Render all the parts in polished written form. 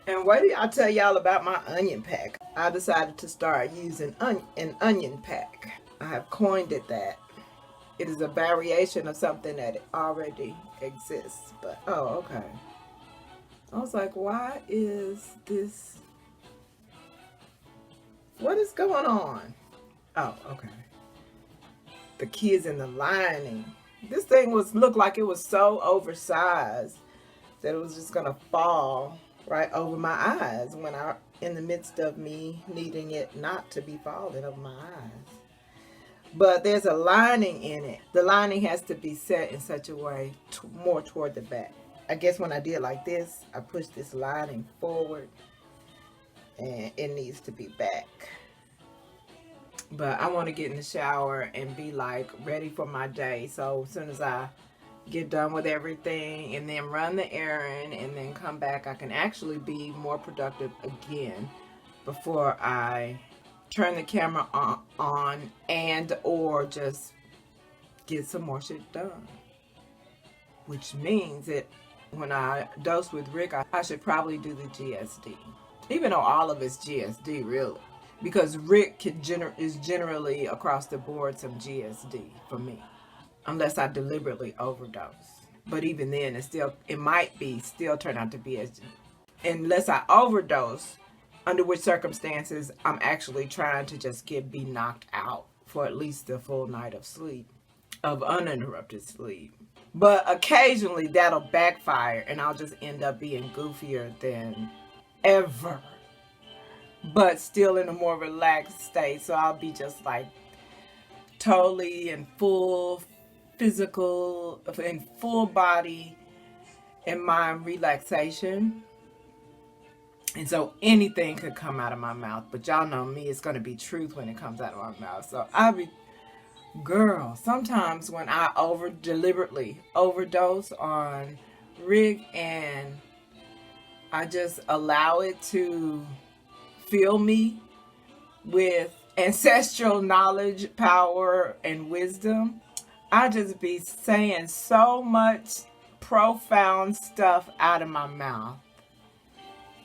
And wait till I tell y'all about my onion pack. I decided to start using an onion pack. I have coined it that. It is a variation of something that already exists. But, oh, okay. I was like, why is this? What is going on? Oh, okay. The kids in the lining. This thing looked like it was so oversized that it was just gonna fall right over my eyes when in the midst of me needing it not to be falling over my eyes. But there's a lining in it. The lining has to be set in such a way more toward the back. I guess when I did like this, I pushed this lining forward and it needs to be back. But I want to get in the shower and be like ready for my day. So as soon as I get done with everything and then run the errand and then come back, I can actually be more productive again before I turn the camera on and or just get some more shit done. Which means that when I dose with Rick, I should probably do the GSD. Even though all of it's GSD, really. Because Rick is generally across the board some GSD for me. Unless I deliberately overdose. But even then, it might be still turn out to be as, unless I overdose, under which circumstances I'm actually trying to just be knocked out for at least a full night of sleep, of uninterrupted sleep. But occasionally that'll backfire and I'll just end up being goofier than ever, but still in a more relaxed state. So I'll be just like totally in full physical, in full body and mind relaxation. And so anything could come out of my mouth, but y'all know me, it's going to be truth when it comes out of my mouth. So I'll be, girl, sometimes when I deliberately overdose on Rick and I just allow it to fill me with ancestral knowledge, power, and wisdom, I just be saying so much profound stuff out of my mouth.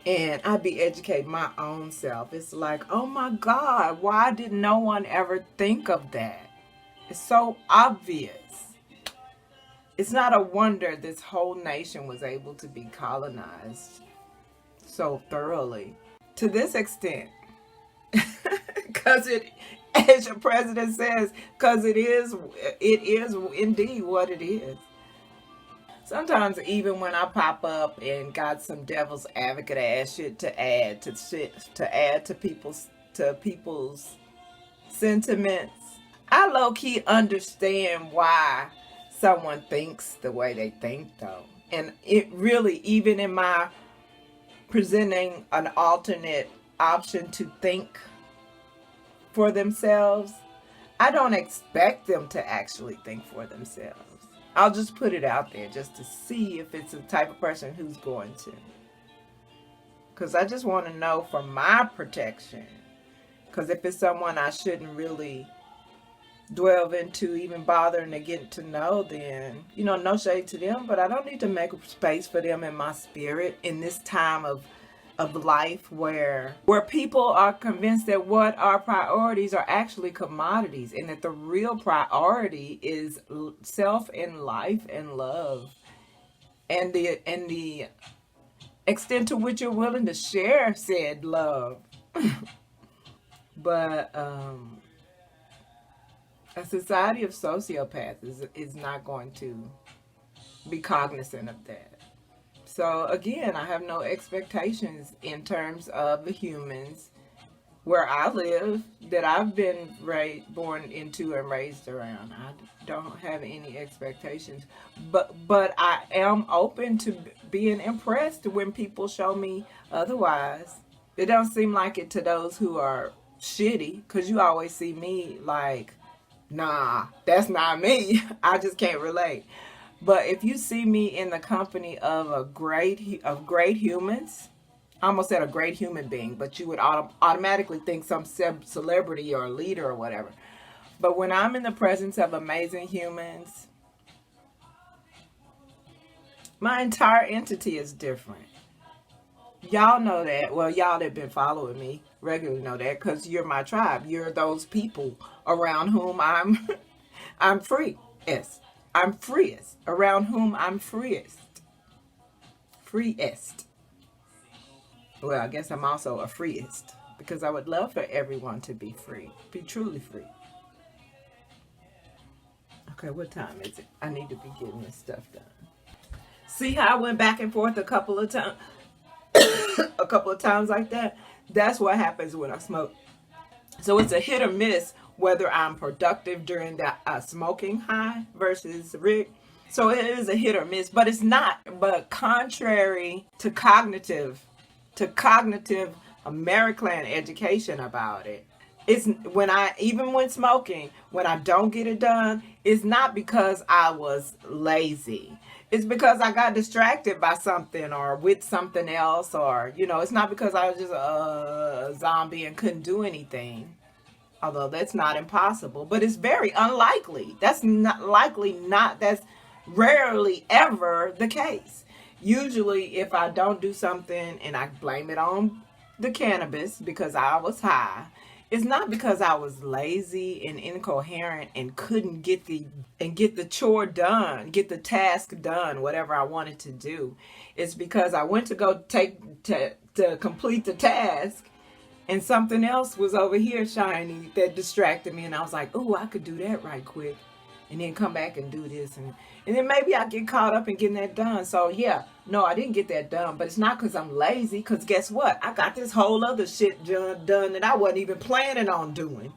And I'd be educating my own self. It's like, oh my God, why did no one ever think of that? It's so obvious. It's not a wonder this whole nation was able to be colonized so thoroughly. To this extent. Because it, as your president says, because it is indeed what it is. Sometimes even when I pop up and got some devil's advocate ass shit to add to people's sentiments, I low-key understand why someone thinks the way they think though. And it really, even in my presenting an alternate option to think for themselves, I don't expect them to actually think for themselves. I'll just put it out there just to see if it's the type of person who's going to. Because I just want to know for my protection. Because if it's someone I shouldn't really delve into, even bothering to get to know, then, you know, no shade to them, but I don't need to make space for them in my spirit in this time of life where people are convinced that what our priorities are actually commodities and that the real priority is self and life and love and the extent to which you're willing to share said love. But a society of sociopaths is not going to be cognizant of that. So again, I have no expectations in terms of the humans where I live that I've been born into and raised around. I don't have any expectations, but I am open to being impressed when people show me otherwise. It don't seem like it to those who are shitty, because you always see me like, nah, that's not me. I just can't relate. But if you see me in the company of great humans, I almost said a great human being, but you would automatically think some celebrity or leader or whatever. But when I'm in the presence of amazing humans, my entire entity is different. Y'all know that. Well, y'all that been following me regularly know that because you're my tribe. You're those people around whom I'm I'm free. Yes. I'm freest. Around whom I'm freest. Freest. Well, I guess I'm also a freest because I would love for everyone to be free. Be truly free. Okay, what time is it? I need to be getting this stuff done. See how I went back and forth a couple of times? A couple of times like that? That's what happens when I smoke. So it's a hit or miss whether I'm productive during that smoking high versus rig. So it is a hit or miss, but it's not. But contrary to cognitive American education about it, it's when I, even when smoking, when I don't get it done, it's not because I was lazy. It's because I got distracted by something or with something else, or, you know, it's not because I was just a zombie and couldn't do anything. Although that's not impossible, but it's very unlikely. That's that's rarely ever the case. Usually if I don't do something and I blame it on the cannabis because I was high, it's not because I was lazy and incoherent and couldn't get the chore done, get the task done, whatever I wanted to do. It's because I went to go to complete the task, and something else was over here shiny that distracted me, and I was like, "Oh, I could do that right quick," and then come back and do this, and then maybe I get caught up in getting that done. So yeah, no, I didn't get that done, but it's not because I'm lazy. Because guess what? I got this whole other shit done that I wasn't even planning on doing,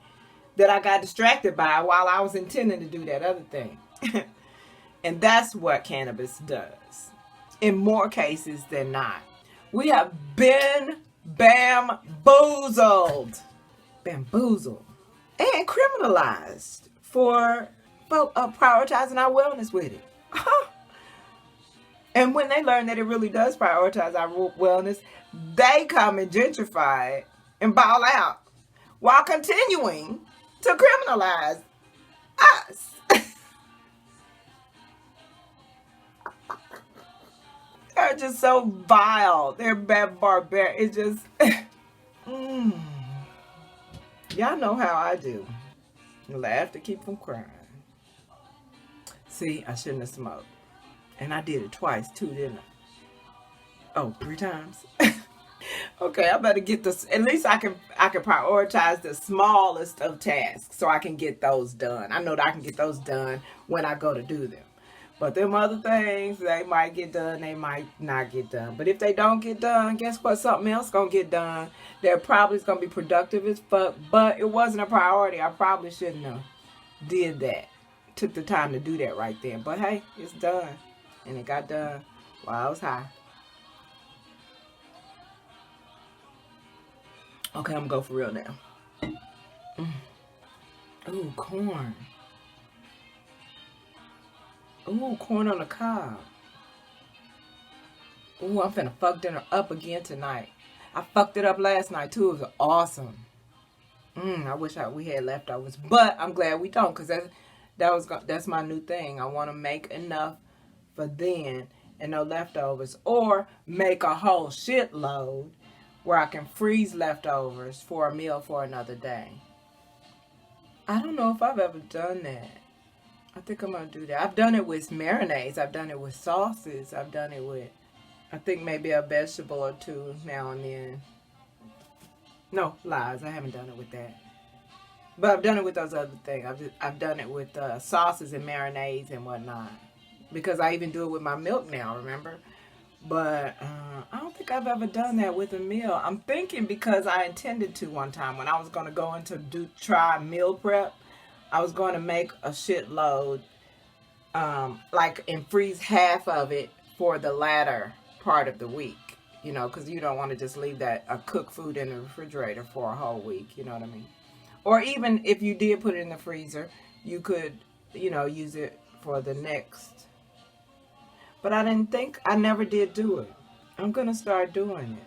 that I got distracted by while I was intending to do that other thing. And that's what cannabis does, in more cases than not. We have been bamboozled, and criminalized for prioritizing our wellness with it. And when they learn that it really does prioritize our wellness, they come and gentrify it and ball out while continuing to criminalize us. They're just so vile. They're barbaric. It's just... Y'all know how I do. Laugh to keep from crying. See, I shouldn't have smoked. And I did it twice too, didn't I? Oh, 3 times? Okay, I better get this. At least I can prioritize the smallest of tasks so I can get those done. I know that I can get those done when I go to do them. But them other things, they might get done, they might not get done. But if they don't get done, guess what? Something else gonna get done. That probably is gonna be productive as fuck, but it wasn't a priority. I probably shouldn't have did that. Took the time to do that right then. But hey, it's done. And it got done while I was high. Okay, I'm gonna go for real now. Ooh, corn. Ooh, corn on the cob. Ooh, I'm finna fuck dinner up again tonight. I fucked it up last night too. It was awesome. I wish we had leftovers, but I'm glad we don't, because that's my new thing. I want to make enough for then and no leftovers, or make a whole shitload where I can freeze leftovers for a meal for another day. I don't know if I've ever done that. I think I'm going to do that. I've done it with marinades. I've done it with sauces. I've done it with, I think, maybe a vegetable or two now and then. No, lies. I haven't done it with that. But I've done it with those other things. I've done it with sauces and marinades and whatnot. Because I even do it with my milk now, remember? But I don't think I've ever done that with a meal. I'm thinking because I intended to one time when I was going to go into try meal prep. I was going to make a shitload, and freeze half of it for the latter part of the week, you know, because you don't want to just leave that cooked food in the refrigerator for a whole week, you know what I mean? Or even if you did put it in the freezer, you could, you know, use it for the next. But I never did do it. I'm going to start doing it.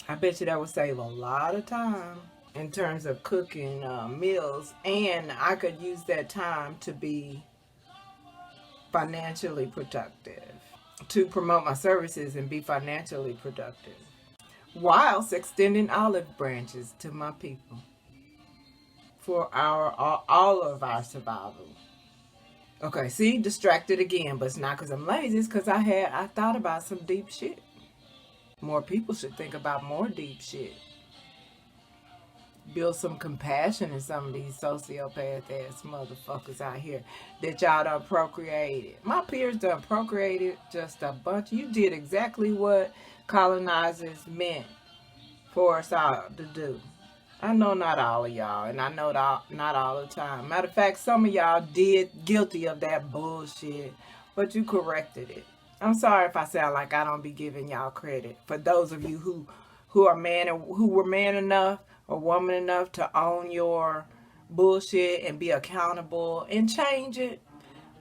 I bet you that would save a lot of time in terms of cooking meals, and I could use that time to be financially productive. to promote my services and be financially productive, whilst extending olive branches to my people for all of our survival. Okay, see, distracted again, but it's not because I'm lazy, it's because I thought about some deep shit. More people should think about more deep shit. Build some compassion in some of these sociopath ass motherfuckers out here that y'all done procreated. My peers done procreated just a bunch. You did exactly what colonizers meant for us all to do. I know not all of y'all, and I know not all the time. Matter of fact, some of y'all did guilty of that bullshit, but you corrected it. I'm sorry if I sound like I don't be giving y'all credit. For those of you who were man enough or woman enough to own your bullshit and be accountable and change it.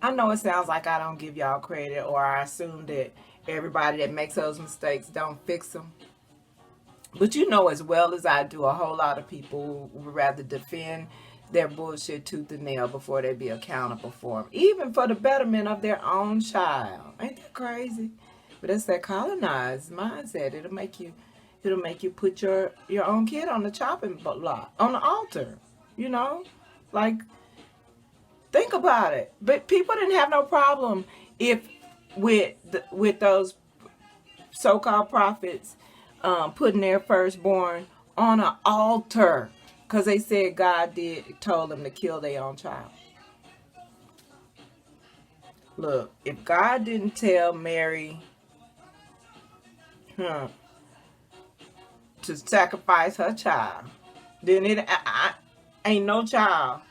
I know it sounds like I don't give y'all credit, or I assume that everybody that makes those mistakes don't fix them. But you know as well as I do, a whole lot of people would rather defend their bullshit tooth and nail before they be accountable for them, even for the betterment of their own child. Ain't that crazy? But that's that colonized mindset. It'll make you put your own kid on the chopping block, on the altar. You know, like, think about it. But people didn't have no problem with those so-called prophets putting their firstborn on an altar because they said God told them to kill their own child. Look, if God didn't tell Mary to sacrifice her child, then ain't nobody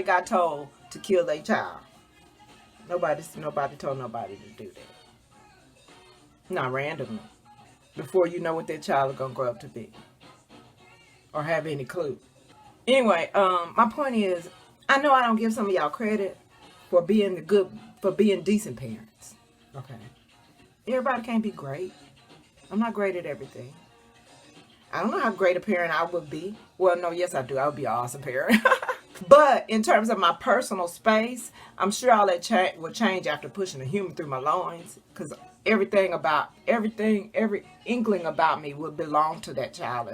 got told to kill their child. Nobody told nobody to do that. Not randomly. Before you know what that child is gonna grow up to be, or have any clue. Anyway, my point is, I know I don't give some of y'all credit for being decent parents. Okay, everybody can't be great. I'm not great at everything. I don't know how great a parent I would be. Well, no, yes I do. I would be an awesome parent. But in terms of my personal space, I'm sure all that will change after pushing a human through my loins, because every inkling about me would belong to that child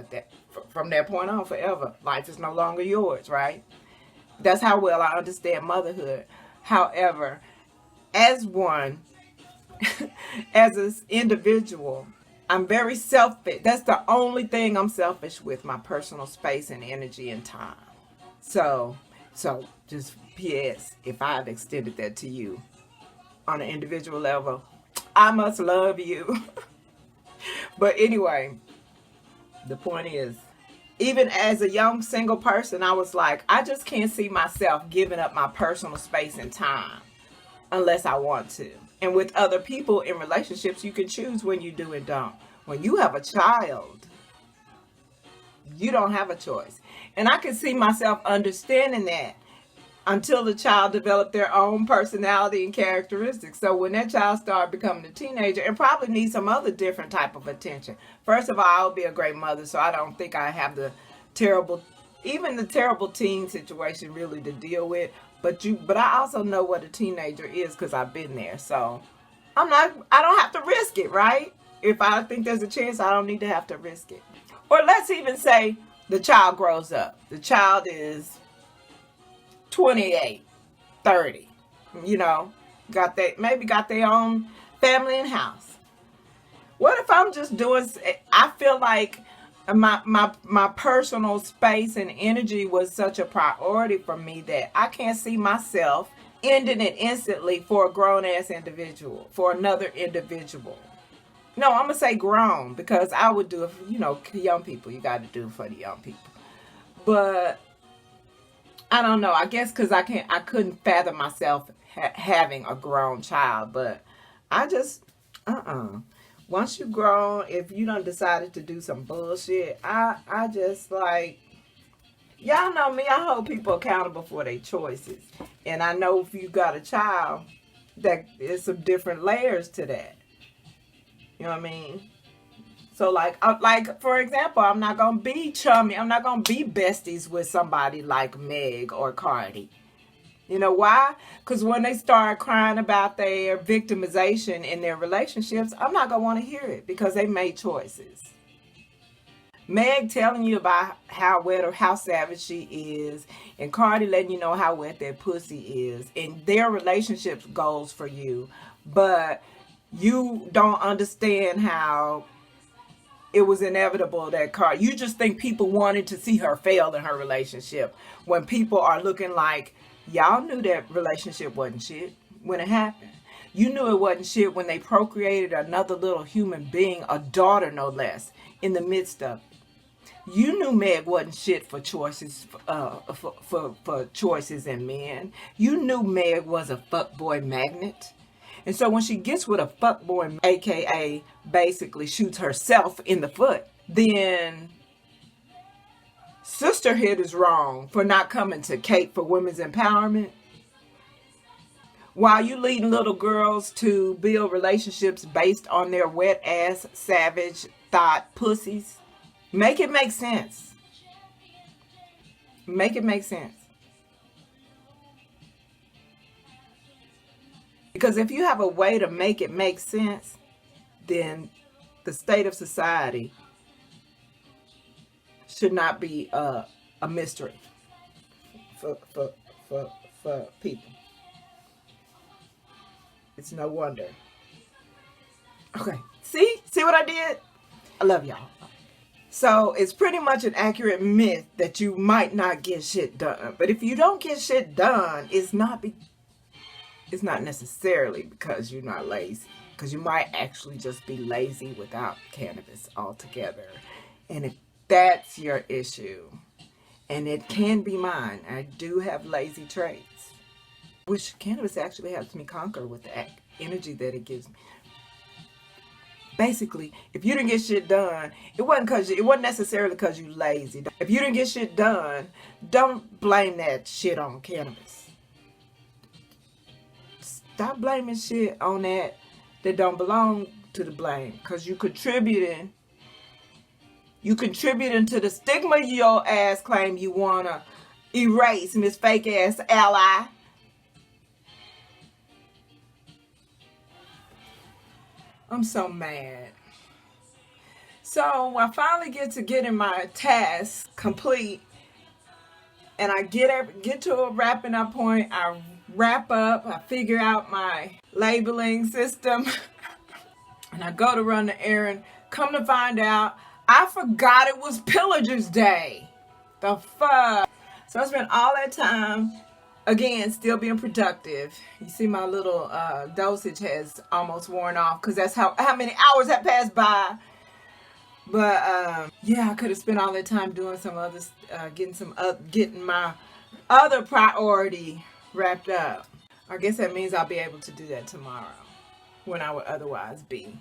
from that point on forever. Life is no longer yours, right? That's how well I understand motherhood. However, as an individual, I'm very selfish. That's the only thing I'm selfish with, my personal space and energy and time. So just P.S. if I've extended that to you on an individual level, I must love you. But anyway, the point is, even as a young single person, I was like, I just can't see myself giving up my personal space and time unless I want to. And with other people in relationships, you can choose when you do and don't. When you have a child, you don't have a choice. And I can see myself understanding that until the child developed their own personality and characteristics. So when that child started becoming a teenager and probably needs some other different type of attention. First of all, I'll be a great mother, so I don't think I have the terrible teen situation really to deal with. But I also know what a teenager is because I've been there. So I don't have to risk it, right? If I think there's a chance, I don't need to have to risk it. Or let's even say the child grows up. The child is 28, 30, got their own family and house. What if I'm just I feel like my personal space and energy was such a priority for me that I can't see myself ending it instantly for a grown-ass individual, for another individual. No, I'm going to say grown, because I would do it for, young people. You got to do it for the young people. But I don't know. I guess because I couldn't fathom myself having a grown child. But I just, once you grown, if you done decided to do some bullshit, I just like, y'all know me, I hold people accountable for their choices. And I know if you got a child, that there's some different layers to that. You know what I mean? So like for example, I'm not going to be chummy. I'm not going to be besties with somebody like Meg or Cardi. You know why? Because when they start crying about their victimization in their relationships, I'm not going to want to hear it because they made choices. Meg telling you about how wet or how savage she is, and Cardi letting you know how wet their pussy is, and their relationship goals for you, but you don't understand how it was inevitable that Cardi, you just think people wanted to see her fail in her relationship when people are looking like, y'all knew that relationship wasn't shit when it happened. You knew it wasn't shit when they procreated another little human being, a daughter no less, in the midst of it. You knew Meg wasn't shit for choices, for choices in men. You knew Meg was a fuckboy magnet. And so when she gets with a fuckboy, aka basically shoots herself in the foot, then sisterhood is wrong for not coming to Kate for women's empowerment. While you leading little girls to build relationships based on their wet ass, savage thought pussies. Make it make sense. Make it make sense. Because if you have a way to make it make sense, then the state of society should not be a mystery for people. It's no wonder. Okay, see what I did? I love y'all. So it's pretty much an accurate myth that you might not get shit done. But if you don't get shit done, it's not necessarily because you're not lazy. Because you might actually just be lazy without cannabis altogether. And if that's your issue, and it can be mine, I do have lazy traits, which cannabis actually helps me conquer with the energy that it gives me. Basically, if you didn't get shit done, it wasn't necessarily because you lazy. If you didn't get shit done, don't blame that shit on cannabis. Stop blaming shit on that don't belong to the blame, because you contributing to the stigma your ass claim you wanna erase, Miss Fake Ass Ally. I'm so mad. So I finally get my task complete, and I get to a wrapping up point. I wrap up, I figure out my labeling system, and I go to run the errand. Come to find out, I forgot it was Pillagers Day. The fuck? So I spent all that time, again, still being productive. You see my little dosage has almost worn off because that's how many hours have passed by. But yeah, I could have spent all that time doing some other, getting my other priority wrapped up. I guess that means I'll be able to do that tomorrow when I would otherwise be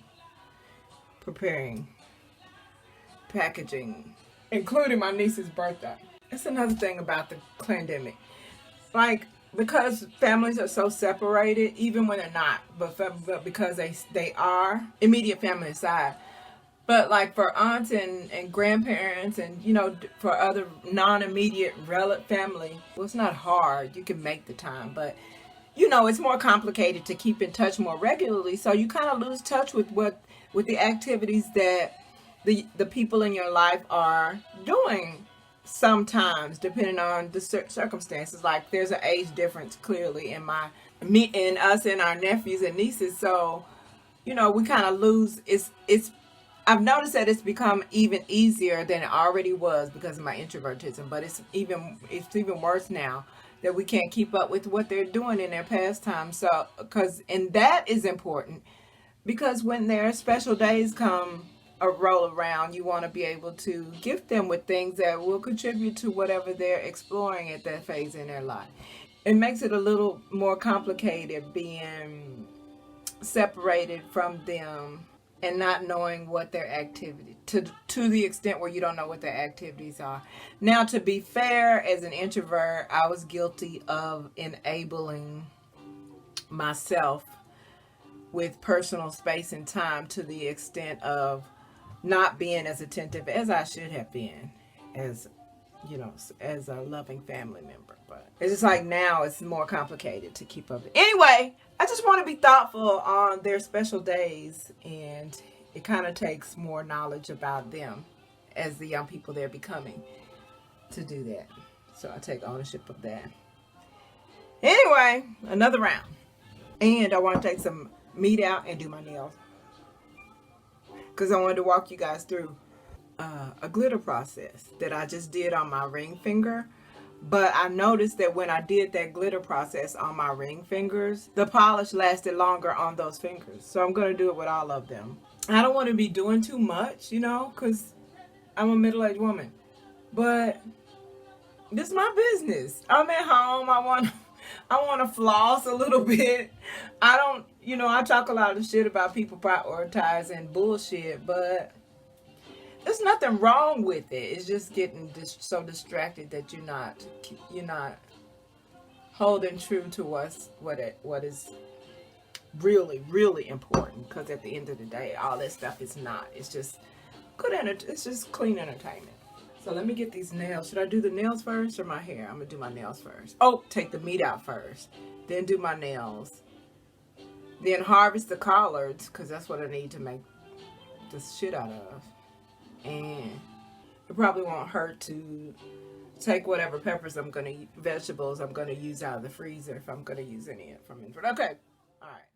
preparing, packaging, including my niece's birthday. That's another thing about the pandemic. Like, because families are so separated, even when they're not, but because they are, immediate family aside. But like for aunts and grandparents and, you know, for other non-immediate relative family, well, it's not hard. You can make the time. But, you know, it's more complicated to keep in touch more regularly. So you kind of lose touch with the activities that the people in your life are doing sometimes, depending on the circumstances. Like there's an age difference clearly in me and us and our nephews and nieces. So, you know, we kind of lose. I've noticed that it's become even easier than it already was because of my introvertism, but it's even worse now that we can't keep up with what they're doing in their pastime. So, and that is important because when their special days come or roll around, you want to be able to gift them with things that will contribute to whatever they're exploring at that phase in their life. It makes it a little more complicated being separated from them and not knowing what their activity, to the extent where you don't know what their activities are. Now, to be fair, as an introvert, I was guilty of enabling myself with personal space and time to the extent of not being as attentive as I should have been as you know, as a loving family member. But it's just like now it's more complicated to keep up. Anyway, I just want to be thoughtful on their special days, and it kind of takes more knowledge about them as the young people they're becoming to do that. So I take ownership of that. Anyway, another round. And I want to take some meat out and do my nails, because I wanted to walk you guys through a glitter process that I just did on my ring finger. But I noticed that when I did that glitter process on my ring fingers, the polish lasted longer on those fingers. So I'm going to do it with all of them. I don't want to be doing too much, you know, because I'm a middle-aged woman. But this is my business. I'm at home. I want to floss a little bit. I don't, you know, I talk a lot of shit about people prioritizing bullshit, but there's nothing wrong with it. It's just getting so distracted that you're not holding true to what is really, really important. Because at the end of the day, all that stuff is not. It's just good. It's just clean entertainment. So let me get these nails. Should I do the nails first or my hair? I'm gonna do my nails first. Oh, take the meat out first, then do my nails, then harvest the collards, because that's what I need to make this shit out of. And it probably won't hurt to take whatever vegetables I'm gonna use out of the freezer if I'm gonna use any from Introvert. Okay, all right.